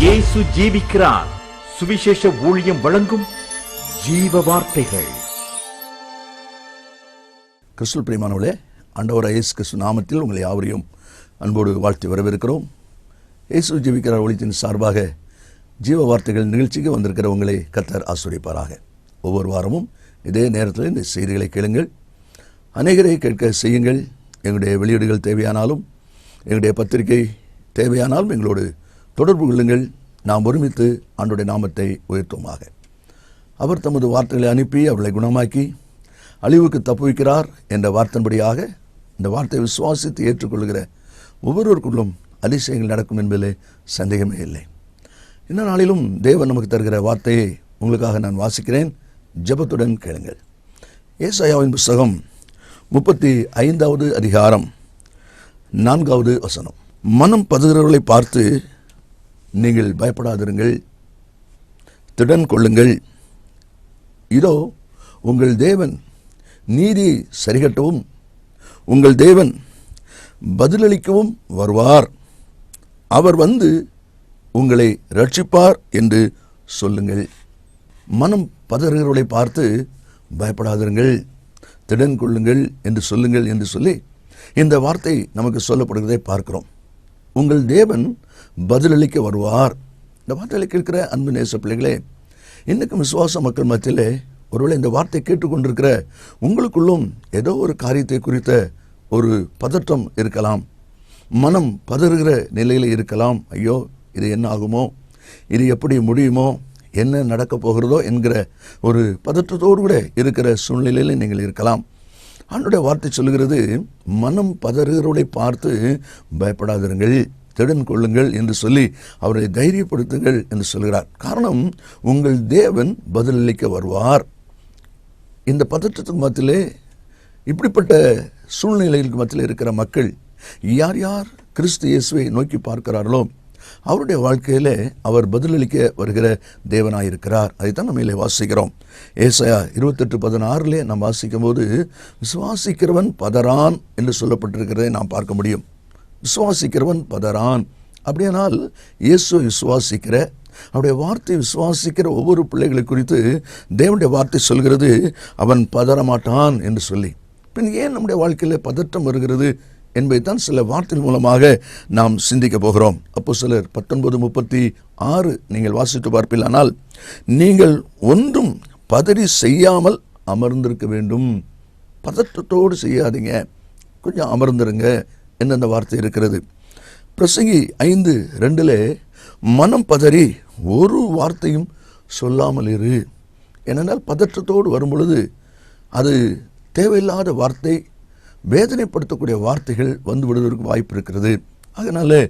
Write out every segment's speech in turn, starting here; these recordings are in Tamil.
இயேசு ஜீவிக்கிறார். சுவிசேஷ ஊழியம் வழங்கும் ஜீவ வார்த்தைகள். கிறிஸ்துவில் பிரியமானவர்களே, ஆண்டவராகிய இயேசு கிறிஸ்து நாமத்தில் உங்களை யாவரையும் அன்போடு வாழ்த்தி வரவேற்கிறோம். இயேசு ஜீவிக்கிறார் ஒளித்தின் சார்பாக ஜீவ வார்த்தைகள் நிகழ்ச்சிக்கு வந்திருக்கிற உங்களை கர்த்தர் ஆசீர்வதிப்பாராக. ஒவ்வொரு வாரமும் இதே நேரத்தில் இந்த செய்திகளை கேளுங்கள், அநேகரை கேட்க செய்யுங்கள். எங்களுடைய வெளியீடுகள் தேவையானாலும், எங்களுடைய பத்திரிகை தேவையானாலும் எங்களோடு தொடர்பு கொள்ளுங்கள். நாம் ஒருமித்து ஆண்டவருடைய நாமத்தை உயர்த்துவோமாக. அவர் தமது வார்த்தைகளை அனுப்பி அவர்களை குணமாக்கி அழிவுக்கு தப்புவிக்கிறார் என்ற வார்த்தையின்படியாக இந்த வார்த்தையை விசுவாசித்து ஏற்றுக்கொள்கிற ஒவ்வொருவருக்குள்ளும் அதிசயங்கள் நடக்கும் என்பதிலே சந்தேகமே இல்லை. இந்த நாளிலும் தேவன் நமக்கு தருகிற வார்த்தையை உங்களுக்காக நான் வாசிக்கிறேன். ஜெபத்துடன் கேளுங்கள். ஏசாயாவின் புஸ்தகம் 35வது அதிகாரம் 4வது வசனம். மனம் பதுகிறவர்களை பார்த்து நீங்கள் பயப்படாதிருங்கள், திடன் கொள்ளுங்கள். இதோ உங்கள் தேவன் நீதி சரிகட்டவும் உங்கள் தேவன் பதிலளிக்கவும் வருவார். அவர் வந்து உங்களை ரட்சிப்பார் என்று சொல்லுங்கள். மனம் பதறுகிறவர்களை பார்த்து பயப்படாதிருங்கள், திடன் கொள்ளுங்கள் என்று சொல்லுங்கள் என்று சொல்லி இந்த வார்த்தை நமக்கு சொல்லப்படுகிறதை பார்க்கிறோம். உங்கள் தேவன் பதிலளிக்க வருவார். இந்த வார்த்தைகளை கேட்கிற அன்பு நேச பிள்ளைகளே, இன்றைக்கும் விசுவாச மக்கள் மத்தியிலே ஒருவேளை இந்த வார்த்தை கேட்டுக்கொண்டிருக்கிற உங்களுக்குள்ளும் ஏதோ ஒரு காரியத்தை குறித்த ஒரு பதற்றம் இருக்கலாம், மனம் பதறுகிற நிலையில் இருக்கலாம். ஐயோ, இது என்ன ஆகுமோ, இது எப்படி முடியுமோ, என்ன நடக்கப் போகிறதோ என்கிற ஒரு பதற்றத்தோடு கூட இருக்கிற சூழ்நிலையில் நீங்கள் இருக்கலாம். ஆண்டவருடைய வார்த்தை சொல்லுகிறது, மனம் பதறுகிறவர்களை பார்த்து பயப்படாதிருங்கள், திடன் கொள்ளுங்கள் என்று சொல்லி அவரை தைரியப்படுத்துங்கள் என்று சொல்கிறார். காரணம், உங்கள் தேவன் பதிலளிக்க வருவார். இந்த பதற்றத்துக்கு மத்தியிலே, இப்படிப்பட்ட சூழ்நிலைகளுக்கு மத்தியில் இருக்கிற மக்கள் யார் யார் கிறிஸ்து இயேசுவை நோக்கி பார்க்கிறார்களோ அவருடைய வாழ்க்கையிலே அவர் பதிலளிக்க வருகிற தேவனாயிருக்கிறார். அதைத்தான் நம்ம வாசிக்கிறோம். ஏசாயா 28:16 நாம் வாசிக்கும் போது விசுவாசிக்கிறவன் பதறான் என்று சொல்லப்பட்டிருக்கிறதை நாம் பார்க்க முடியும். விசுவாசிக்கிறவன் பதறான். அப்படியானால் இயேசுவை விசுவாசிக்கிற, அவருடைய வார்த்தை விசுவாசிக்கிற ஒவ்வொரு பிள்ளைகளை குறித்து தேவனுடைய வார்த்தை சொல்கிறது, அவன் பதறமாட்டான் என்று சொல்லி. பின் ஏன் நம்முடைய வாழ்க்கையில் பதற்றம் வருகிறது என்பதைத்தான் சில வார்த்தைகள் மூலமாக நாம் சிந்திக்க போகிறோம். அப்போஸ்தலர் 19:36 நீங்கள் வாசித்து பார்ப்பீர்களானால், நீங்கள் ஒன்றும் பதறி செய்யாமல் அமர்ந்திருக்க வேண்டும். பதற்றத்தோடு செய்யாதீங்க, கொஞ்சம் அமர்ந்துருங்க என்ன அந்த வார்த்தை இருக்கிறது. பிரசங்கி 5:2 மனம் பதறி ஒரு வார்த்தையும் சொல்லாமல் இரு. ஏனென்றால் பதற்றத்தோடு வரும் பொழுது அது தேவையில்லாத வார்த்தை, வேதனைப்படுத்தக்கூடிய வார்த்தைகள் வந்து விடுவதற்கு வாய்ப்பு இருக்கிறது. அதனால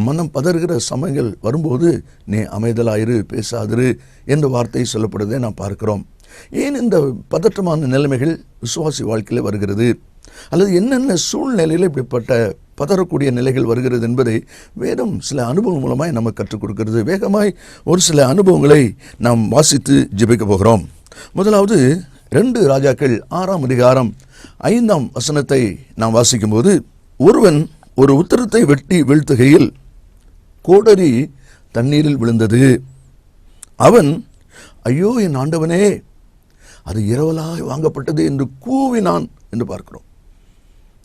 மனம் பதறுகிற சமயங்கள் வரும்போது நீ அமைதலாயிரு, பேசாதிரு என்ற வார்த்தை சொல்லப்படுவதை நாம் பார்க்கிறோம். ஏன் இந்த பதற்றமான நிலைமைகள் விசுவாசி வாழ்க்கையில் வருகிறது, அல்லது என்னென்ன சூழ்நிலையில் இப்படிப்பட்ட பதறக்கூடிய நிலைகள் வருகிறது என்பதை வேதம் சில அனுபவம் மூலமாய் நமக்கு கற்றுக் கொடுக்கிறது. வேகமாய் ஒரு சில அனுபவங்களை நாம் வாசித்து ஜெபிக்க போகிறோம். முதலாவது 2 ராஜாக்கள் 6ஆம் அதிகாரம் 5ஆம் வசனத்தை நாம் வாசிக்கும்போது, ஒருவன் ஒரு உத்தரத்தை வெட்டி வீழ்த்துகையில் கோடரி தண்ணீரில் விழுந்தது. அவன், ஐயோ என் ஆண்டவனே, அது இரவலாய் வாங்கப்பட்டது என்று கூவினான் என்று பார்க்கிறோம்.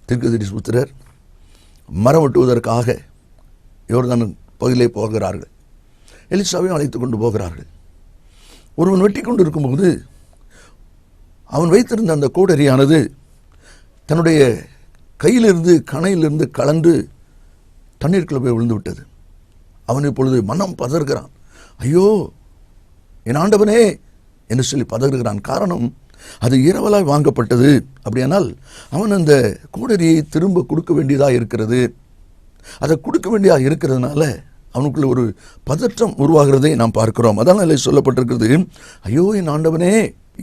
தீர்க்கதரிசி புத்திரர் மரம் வெட்டுவதற்காக யோர்தான் பகுதியிலே போகிறார்கள். எலிசாவையும் அழைத்து கொண்டு போகிறார்கள். ஒருவன் வெட்டி கொண்டு இருக்கும்போது அவன் வைத்திருந்த அந்த கோடரியானது தன்னுடைய கையிலிருந்து கணையிலிருந்து கலந்து தண்ணீருக்குள்ளே போய் விழுந்து விட்டது. அவன் இப்பொழுது மனம் பதறுகிறான். ஐயோ என் ஆண்டவனே என்று சொல்லி பதறுகிறான். காரணம், அது இரவலாய் வாங்கப்பட்டது. அப்படியானால் அவன் அந்த கோடரியை திரும்ப கொடுக்க வேண்டியதாக இருக்கிறது. அதை கொடுக்க வேண்டியதாக இருக்கிறதுனால அவனுக்குள்ள ஒரு பதற்றம் உருவாகிறதை நாம் பார்க்கிறோம். அதனால சொல்லப்பட்டிருக்கிறது, ஐயோ என் ஆண்டவனே,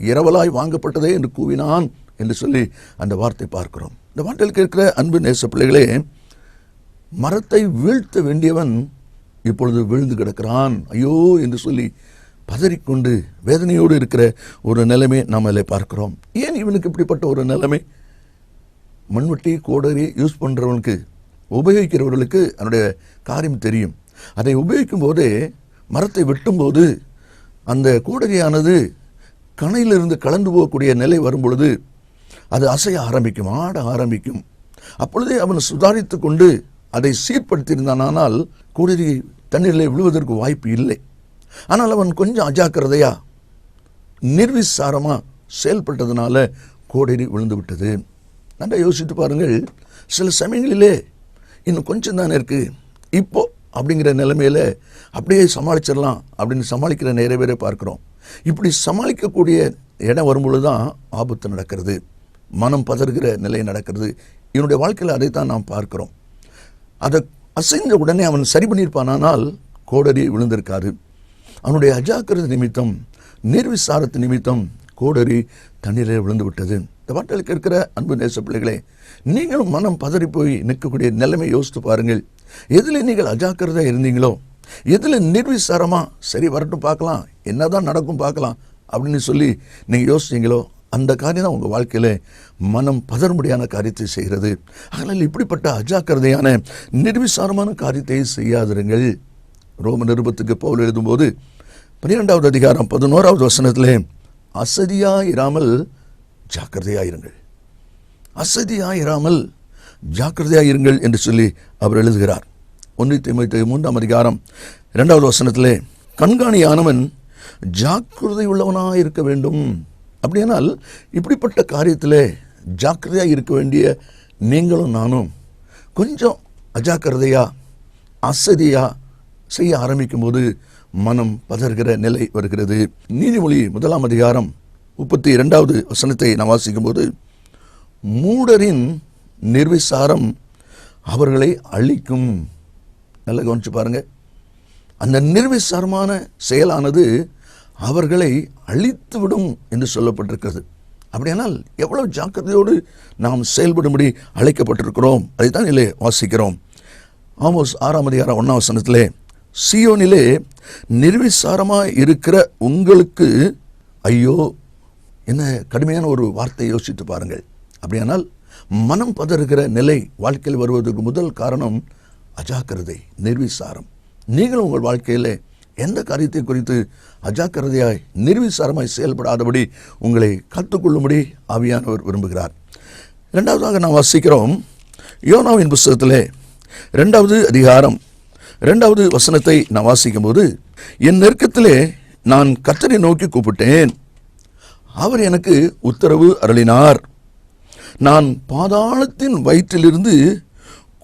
இரவலாய் வாங்கப்பட்டதே என்று கூவினான் என்று சொல்லி அந்த வார்த்தை பார்க்கிறோம். இந்த வார்த்தையில் கேட்கிற அன்பு நேச பிள்ளைகளே, மரத்தை வீழ்த்த வேண்டியவன் இப்பொழுது விழுந்து கிடக்கிறான். ஐயோ என்று சொல்லி பதறிக்கொண்டு வேதனையோடு இருக்கிற ஒரு நிலைமை நாம் அதில் பார்க்கிறோம். ஏன் இவனுக்கு இப்படிப்பட்ட ஒரு நிலைமை? மண்வெட்டி கோடரி யூஸ் பண்ணுறவனுக்கு, உபயோகிக்கிறவர்களுக்கு அதனுடைய காரியம் தெரியும். அதை உபயோகிக்கும் போதே மரத்தை வெட்டும்போது அந்த கோடரியானது கணையிலிருந்து கலந்து போகக்கூடிய நிலை வரும் பொழுது அது அசைய ஆரம்பிக்கும், ஆட ஆரம்பிக்கும். அப்பொழுதே அவன் சுதாரித்து கொண்டு அதை சீர்படுத்தியிருந்தானால் கோடரி தண்ணீரிலே விழுவதற்கு வாய்ப்பு இல்லை. ஆனால் அவன் கொஞ்சம் அஜாக்கிரதையா நிர்விசாரமா செயல்பட்டதுனால கோடரி விழுந்து விட்டது. நல்லா யோசித்து பாருங்கள். சில சமயங்களிலே இன்னும் கொஞ்சம் தானே இருக்கு இப்போ அப்படிங்கிற நிலைமையில அப்படியே சமாளிச்சிடலாம் அப்படின்னு சமாளிக்கிற நிறைய பேரை பார்க்கிறோம். இப்படி சமாளிக்கக்கூடிய இடம் வரும்பொழுது தான் ஆபத்து நடக்கிறது, மனம் பதறுகிற நிலை நடக்கிறது. இவனுடைய வாழ்க்கையில் அதைத்தான் நாம் பார்க்கிறோம். அதை அசைந்த உடனே அவன் சரி பண்ணியிருப்பானால் கோடரி விழுந்திருக்காரு. அவனுடைய அஜாக்கிரதை நிமித்தம், நிர்விசாரத்து நிமித்தம் கோடரி தண்ணீரே விழுந்து விட்டது. இந்த வார்த்தைகளுக்கு இருக்கிற அன்பு நேச பிள்ளைகளே, நீங்களும் மனம் பதறி போய் நிற்கக்கூடிய நிலைமை யோசித்து பாருங்கள். எதில் நீங்கள் அஜாக்கிரதை இருந்தீங்களோ, எதில் நிர்விசாரமாக சரி வரட்டும் பார்க்கலாம், என்னதான் நடக்கும் பார்க்கலாம் அப்படின்னு சொல்லி நீங்கள் யோசிச்சீங்களோ, அந்த காரியம் தான் உங்கள் வாழ்க்கையில் மனம் பதறும்படியான காரியத்தை செய்கிறது. அதனால் இப்படிப்பட்ட அஜாக்கிரதையான நிர்விசாரமான காரியத்தை செய்யாதிருங்கள். ரோம நிருபத்துக்கு பவுல் எழுதும்போது 12வது அதிகாரம் 11வது வசனத்திலே அசதியாயிராமல் ஜாக்கிரதையாயிருங்கள், அசதியாயிராமல் ஜாக்கிரதையாயிருங்கள் என்று சொல்லி அவர் எழுதுகிறார். 1 தீமோத்தேயு 3ஆம் அதிகாரம் 2வது வசனத்திலே கண்காணியானவன் ஜாக்கிரதை உள்ளவனாக இருக்க வேண்டும். அப்படியானால் இப்படிப்பட்ட காரியத்தில் ஜாக்கிரதையாக இருக்க வேண்டிய நீங்களும் நானும் கொஞ்சம் அஜாக்கிரதையா அசதியாக செய்ய ஆரம்பிக்கும் போது மனம் பதறுகிற நிலை வருகிறது. நீதிமொழி 1ஆம் அதிகாரம் 32வது வசனத்தை நாம் வாசிக்கும் போது மூடரின் நிர்விசாரம் அவர்களை அழிக்கும். நல்லா கவனிச்சு பாருங்க. அந்த நிர்விசாரமான செயலானது அவர்களை அழித்துவிடும் என்று சொல்லப்பட்டிருக்கிறது. அப்படியானால் எவ்வளவு ஜாக்கிரதையோடு நாம் செயல்படும்படி அழைக்கப்பட்டிருக்கிறோம், அதைத்தான் இதிலே வாசிக்கிறோம். ஆமோஸ் 6ஆம் அதிகாரம் 1ஆம் வசனத்திலே சீயோனிலே நிர்விசாரமாக இருக்கிற உங்களுக்கு ஐயோ, என்ன கடுமையான ஒரு வார்த்தை, யோசித்து பாருங்கள். அப்படியானால் மனம் பதறுகிற நிலை வாழ்க்கையில் வருவதற்கு முதல் காரணம் அஜாக்கிரதை, நிர்விசாரம். நீங்களும் உங்கள் வாழ்க்கையில் எந்த காரியத்தை குறித்து அஜாக்கிரதையாய் நிர்விசாரமாய் செயல்படாதபடி உங்களை காத்துக்கொள்ளும்படி ஆவியானவர் விரும்புகிறார். இரண்டாவதாக நாம் வாசிக்கிறோம் யோனாவின் புஸ்தகத்திலே 2வது அதிகாரம் 2வது வசனத்தை நான் வாசிக்கும் போது, என் நெருக்கத்திலே நான் கர்த்தரை நோக்கி கூப்பிட்டேன், அவர் எனக்கு உத்தரவு அருளினார், நான் பாதாளத்தின் வயிற்றிலிருந்து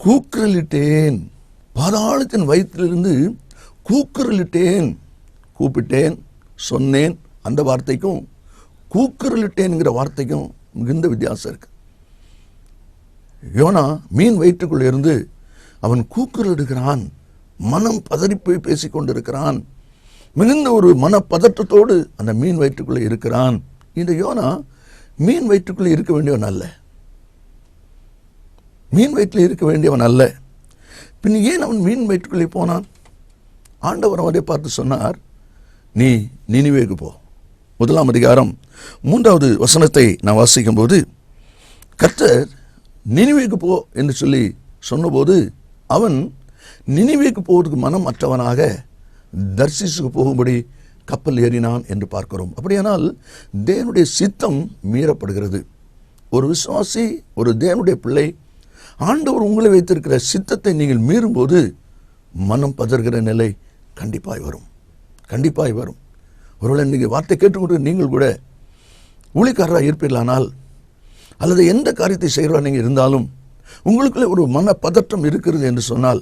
கூக்குரலிட்டேன், பாதாளத்தின் வயிற்றிலிருந்து கூக்குரலிட்டேன். கூப்பிட்டேன், சொன்னேன், அந்த வார்த்தைக்கும் கூக்குரலிட்டேன்ங்கிற வார்த்தைக்கும் மிகுந்த வித்தியாசம் இருக்கு. யோனா மீன் வயிற்றுக்குள்ள இருந்து அவன் கூக்குரலிடுகிறான், மனம் பதறிப்போய் பேசிக்கொண்டிருக்கிறான், மிகுந்த ஒரு மன பதற்றத்தோடு அந்த மீன் வயிற்றுக்குள்ளே இருக்கிறான். இந்த யோனா மீன் வயிற்றுக்குள்ளே இருக்க வேண்டியவன் அல்ல, மீன் வயிற்றில் இருக்க வேண்டியவன் அல்ல. பின் ஏன் அவன் மீன் வயிற்றுக்குள்ளே போனான்? ஆண்டவர் அவரை பார்த்து சொன்னார், நீ நினிவேக்கு போ. 1ஆம் அதிகாரம் 3வது வசனத்தை நான் வாசிக்கும் போது, கர்த்தர் நினிவேக்கு போ என்று சொல்லி சொன்னபோது அவன் நினிவேக்கு போவதற்கு மனம் அற்றவனாக தர்சிசுக்கு போகும்படி கப்பல் ஏறினான் என்று பார்க்கிறோம். அப்படியானால் தேவனுடைய சித்தம் மீறப்படுகிறது. ஒரு விசுவாசி, ஒரு தேவனுடைய பிள்ளை, ஆண்டவர் உங்களை வைத்திருக்கிற சித்தத்தை நீங்கள் மீறும்போது மனம் பதறுகிற நிலை கண்டிப்பாய் வரும், கண்டிப்பாய் வரும். ஒருவேளை நீங்கள் வார்த்தை கேட்டுக்கொண்டு நீங்கள் கூட ஊழியக்காரராக இருப்பீர்களானால், அல்லது எந்த காரியத்தை செய்கிறவா நீங்கள் இருந்தாலும் உங்களுக்குள்ளே ஒரு மன பதற்றம் இருக்கிறது என்று சொன்னால்,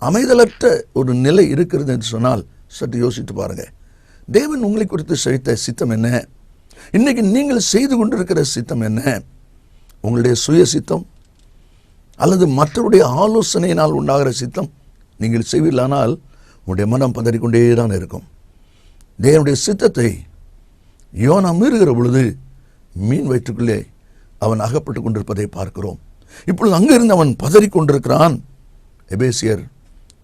அமைதலற்ற ஒரு நிலை இருக்கிறது என்று சொன்னால், சற்று யோசித்து பாருங்க. தேவன் உங்களை குறித்து செய்த சித்தம் என்ன? இன்னைக்கு நீங்கள் செய்து கொண்டிருக்கிற சித்தம் என்ன? உங்களுடைய சுய சித்தம் அல்லது மற்றவருடைய ஆலோசனையினால் உண்டாகிற சித்தம் நீங்கள் செய்வீர்களானால் உங்களுடைய மனம் பதறிக்கொண்டே தான் இருக்கும். தேவனுடைய சித்தத்தை யோனா மீறுகிற பொழுது மீன் வயிற்றுக்குள்ளே அவன் அகப்பட்டு கொண்டிருப்பதை பார்க்கிறோம். இப்பொழுது அங்கிருந்து அவன் பதறிக்கொண்டிருக்கிறான். எபேசியர்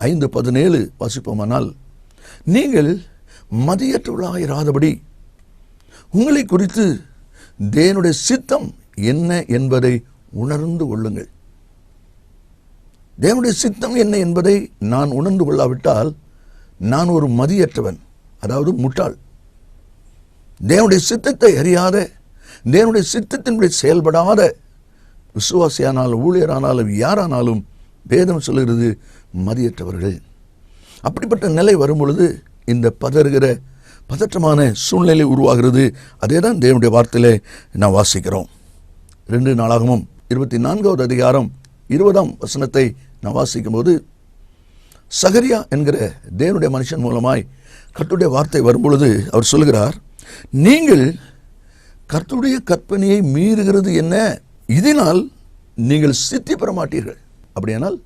5:17 வாசிப்போமானால், நீங்கள் மதியற்றவர்களாக இராதபடி உங்களை குறித்து தேவனுடைய சித்தம் என்ன என்பதை உணர்ந்து கொள்ளுங்கள். தேவனுடைய சித்தம் என்ன என்பதை நான் உணர்ந்து கொள்ளாவிட்டால் நான் ஒரு மதியற்றவன், அதாவது முட்டாள், தேவனுடைய சித்தத்தை அறியாத, தேவனுடைய சித்தத்தின்படி செயல்படாத விசுவாசியானாலும் ஊழியரானாலும் யாரானாலும் வேதம் சொல்லுகிறது மதியற்றவர்கள். அப்படிப்பட்ட நிலை வரும் பொழுது இந்த பதற்றமான சூழ்நிலை உருவாகிறது. அதே தான் தேவனுடைய வார்த்தையிலே நாம் வாசிக்கிறோம். 2 நாளாகமும் 24வது அதிகாரம் 20ஆம் வசனத்தை நாம் வாசிக்கும் போது, சகரியா என்கிற தேவனுடைய மனுஷன் மூலமாய் கர்த்தருடைய வார்த்தை வரும் பொழுது அவர் சொல்கிறார், நீங்கள் கர்த்தருடைய கற்பனையை மீறுகிறது என்ன? இதனால் நீங்கள் சித்தி பெற மாட்டீர்கள். அப்படியானால்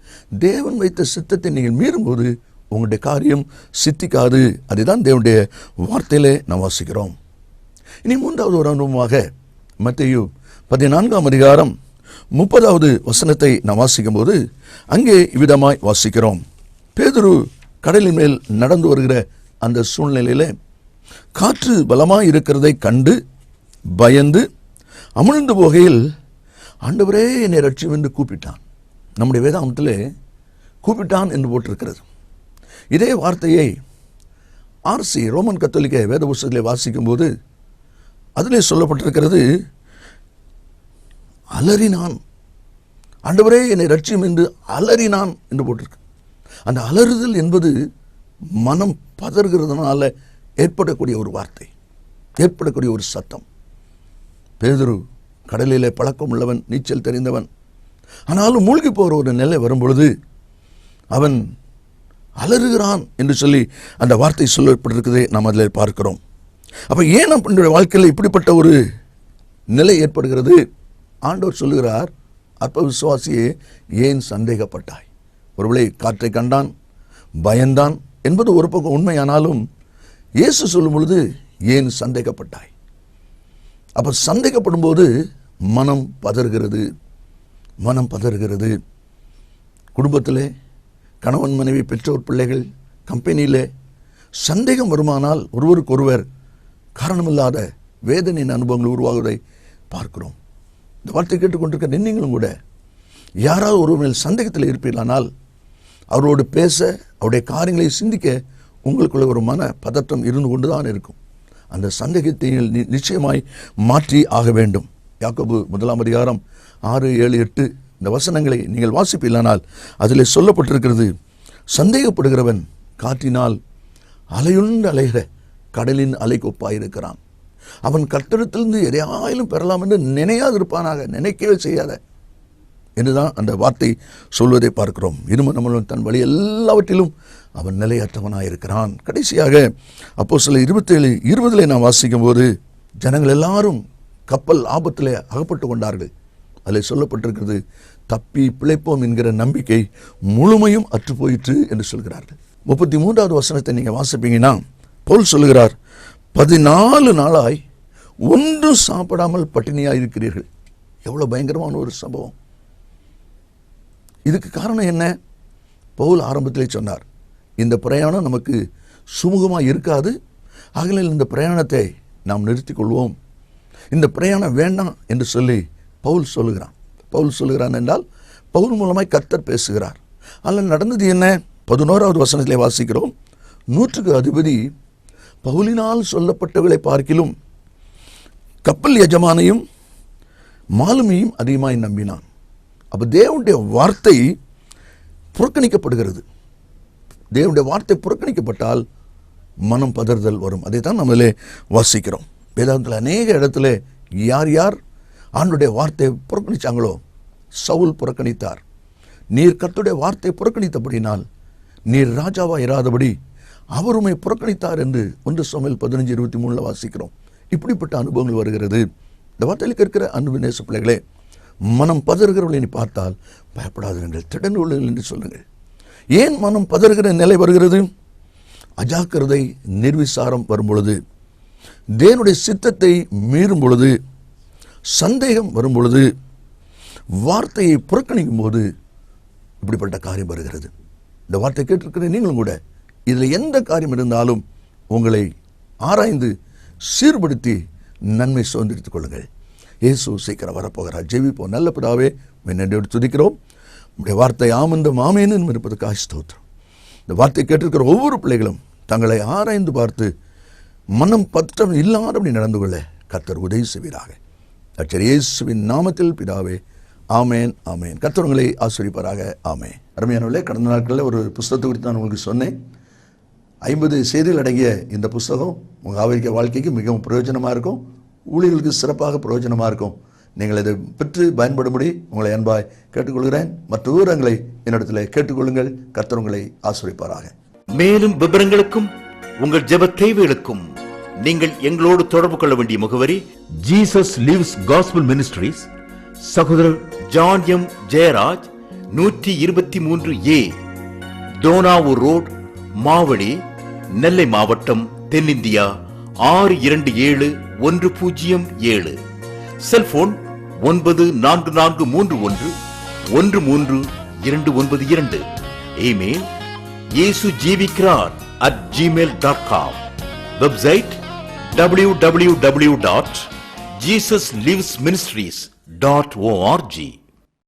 தேவன் வைத்த சித்தத்தை நீங்கள் மீறும்போது உங்களுடைய காரியம் சித்திக்காது. அதுதான் தேவனுடைய வார்த்தையிலே நாம் வாசிக்கிறோம். இனி 3வது ஒரு அனுபவமாக மத்தேயு 14ஆம் அதிகாரம் 30வது வசனத்தை நாம் வாசிக்கும் போது அங்கே இவ்விதமாய் வாசிக்கிறோம். பேதுரு கடலின் மேல் நடந்து வருகிற அந்த சூழ்நிலையிலே காற்று பலமாய் இருக்கிறதை கண்டு பயந்து அமிழ்ந்து போகையில், ஆண்டவரே என்னை ரட்சியும் என்று கூப்பிட்டான். நம்முடைய வேதாகமத்திலே கூப்பிட்டான் என்று போட்டிருக்கிறது. இதே வார்த்தையை ஆர்சி ரோமன் கத்தோலிக்க வேத புஸ்தகத்திலே வாசிக்கும் போது அதிலே சொல்லப்பட்டிருக்கிறது, அலறினான். ஆண்டவரே என்னை ரட்சியும் என்று அலறினான் என்று போட்டிருக்கு. அந்த அலறுதல் என்பது மனம் பதறுகிறதுனால ஏற்படக்கூடிய ஒரு வார்த்தை, ஏற்படக்கூடிய ஒரு சத்தம். பேதுரு கடலிலே பழக்கம் உள்ளவன், நீச்சல் தெரிந்தவன். ஆனாலும் மூழ்கி போகிற ஒரு நிலை வரும் பொழுது அவன் அலறுகிறான் என்று சொல்லி அந்த வார்த்தை சொல்லப்பட்டிருக்கிறதை நாம் அதில் பார்க்கிறோம். அப்போ ஏன் நம்முடைய வாழ்க்கையில் இப்படிப்பட்ட ஒரு நிலை ஏற்படுகிறது? ஆண்டவர் சொல்லுகிறார், அற்ப விசுவாசியே ஏன் சந்தேகப்பட்டாய்? ஒருவேளை காற்றை கண்டான், பயந்தான் என்பது ஒரு பக்கம் உண்மையானாலும் இயேசு சொல்லும் பொழுது ஏன் சந்தேகப்பட்டாய்? அப்போ சந்தேகப்படும் போது மனம் பதறுகிறது, மனம் பதறுகிறது. குடும்பத்திலே கணவன் மனைவி பெற்றோர் பிள்ளைகள் கம்பெனியிலே சந்தேகம் வருமானால் ஒருவருக்கொருவர் காரணமில்லாத வேதனையின் அனுபவங்கள் உருவாகுவதை பார்க்கிறோம். இந்த வார்த்தை கேட்டுக்கொண்டிருக்க நீங்களும் கூட யாராவது ஒருவர் மேல் சந்தேகத்தில் இருப்பீர்களானால் அவரோடு பேச, அவருடைய காரியங்களை சிந்திக்க உங்களுக்குள்ள ஒரு மன பதற்றம் இருந்து கொண்டு தான் இருக்கும். அந்த சந்தேகத்தை நிச்சயமாய் மாற்றி ஆக வேண்டும். யாக்கோபு 1ஆம் அதிகாரம் 6, 7, 8 இந்த வசனங்களை நீங்கள் வாசிப்பீர்களானால் அதில் சொல்லப்பட்டிருக்கிறது, சந்தேகப்படுகிறவன் காற்றினால் அலையுண்டு அலைகிற கடலின் அலைக்கு ஒப்பாயிருக்கிறான். அவன் கர்த்தரிடத்திலிருந்து எதையாயிலும் பெறலாம் என்று நினையாதிருப்பானாக, நினைக்கவே செய்யாத என்றுதான் அந்த வார்த்தை சொல்வதை பார்க்கிறோம். இரும நம்மளும் தன் வழி எல்லாவற்றிலும் அவன் நிலையற்றவனாயிருக்கிறான். கடைசியாக அப்போஸ்தலர் 27:20 நாம் வாசிக்கும் போது, ஜனங்கள் எல்லாரும் கப்பல் ஆபத்திலே அகப்பட்டு கொண்டார்கள். அதில் சொல்லப்பட்டிருக்கிறது, தப்பி பிழைப்போம் என்கிற நம்பிக்கை முழுமையும் அற்று போயிற்று என்று சொல்கிறார்கள். 33வது வசனத்தை நீங்கள் வாசிப்பீங்கன்னா பவுல் சொல்லுகிறார், 14 நாளாய் ஒன்றும் சாப்பிடாமல் பட்டினியாக இருக்கிறீர்கள். எவ்வளோ பயங்கரமான ஒரு சம்பவம்! இதுக்கு காரணம் என்ன? பவுல் ஆரம்பத்திலே சொன்னார், இந்த பிரயாணம் நமக்கு சுமூகமாக இருக்காது, ஆகையால் இந்த பிரயாணத்தை நாம் நிறுத்திக் கொள்வோம், இந்த பிரயாணம் வேண்டாம் என்று சொல்லி பவுல் சொல்லுகிறான். பவுல் சொல்லுகிறான் என்றால் பவுல் மூலமாய் கர்த்தர் பேசுகிறார். அதில் நடந்தது என்ன? 11வது வசனத்திலே வாசிக்கிறோம், 100க்கு அதிபதி பவுலினால் சொல்லப்பட்டவர்களை பார்க்கிலும் கப்பல் எஜமானையும் மாலுமியும் அதிகமாய் நம்பினான். அப்போ தேவனுடைய வார்த்தை புறக்கணிக்கப்படுகிறது. தேவனுடைய வார்த்தை புறக்கணிக்கப்பட்டால் மனம் பதறுதல் வரும். அதை தான் நம்மளே வாசிக்கிறோம். வேதாந்தத்தில் அநேக இடத்துல யார் யார் ஆண்டுடைய வார்த்தையை புறக்கணித்தாங்களோ, சவுல் புறக்கணித்தார். நீர் கர்த்தருடைய வார்த்தை புறக்கணித்தபடினால் நீர் ராஜாவாக இராதபடி அவருமை புறக்கணித்தார் என்று 1 சாமுவேல் 15:23 வாசிக்கிறோம். இப்படிப்பட்ட அனுபவங்கள் வருகிறது. இந்த வார்த்தையில் இருக்கிற அன்பு நேச பிள்ளைகளே, மனம் பதறுகிறவர்களை பார்த்தால் பயப்படாதீர்கள், திடன் உள்ளீர்கள் என்று சொல்லுங்கள். ஏன் மனம் பதறுகிற நிலை வருகிறது? அஜாக்கிரதை, நிர்விசாரம் வரும் பொழுது, தேவனுடைய சித்தத்தை மீறும் பொழுது, சந்தேகம் வரும் பொழுது, வார்த்தையை புறக்கணிக்கும் போது இப்படிப்பட்ட காரியம் வருகிறது. இந்த வார்த்தை கேட்டிருக்கிற நீங்களும் கூட இதில் எந்த காரியம் இருந்தாலும் உங்களை ஆராய்ந்து சீர்படுத்தி நன்மை சுதந்திரித்துக் கொள்ளுங்கள். இயேசு சீக்கிரம் வரப்போகிறார். ஜெபிப்போம். நல்ல பிதாவே, நன்றியோடு துதிக்கிறோம். உடைய வார்த்தை ஆமந்தும் ஆமேனும் இருப்பதற்காக ஸ்தோத்திரம். இந்த வார்த்தை கேட்டிருக்கிற ஒவ்வொரு பிள்ளைகளும் தங்களை ஆராய்ந்து பார்த்து மனம் பற்றம் இல்லாதபடி நடந்து கொள்ள கர்த்தர் உதவி செய்வீராக. கர்த்தர் இயேசுவின் நாமத்தில் பிதாவே, ஆமேன் ஆமேன். கர்த்தர் உங்களை ஆசீர்வதிப்பாராக. ஆமேன். அருமையானவர்களே, கடந்த நாட்களில் ஒரு புஸ்தகத்தை குறித்து நான் உங்களுக்கு சொன்னேன். 50 செய்திகள் அடங்கிய இந்த புஸ்தகம் உங்கள் ஆவிக்குரிய வாழ்க்கைக்கு மிகவும் பிரயோஜனமாக இருக்கும், ஊழியர்களுக்கு சிறப்பாக பிரயோஜனமாக இருக்கும். நீங்கள் இதை பெற்று பயன்படும்படி உங்களை அன்பாய் கேட்டுக்கொள்கிறேன். மற்ற விவரங்களை என்னிடத்தில் கேட்டுக்கொள்ளுங்கள். கர்த்தர் உங்களை ஆசீர்வதிப்பாராக. மேலும் விவரங்களுக்கும் உங்கள் ஜெப தேவைகளுக்கும் நீங்கள் எங்களோடு தொடர்பு கொள்ள வேண்டிய முகவரி ஜீசஸ் லிவ்ஸ் காஸ்பல் மினிஸ்ட்ரீஸ், சகோதரர் John M Jeyaraj, 123A Dhonavur road, Mavadi, Nellai மாவட்டம், தென்னிந்தியா 627107. Cellphone 9441132292. Email yesujibikrar@gmail.com. Website www.jesuslivesministries.org.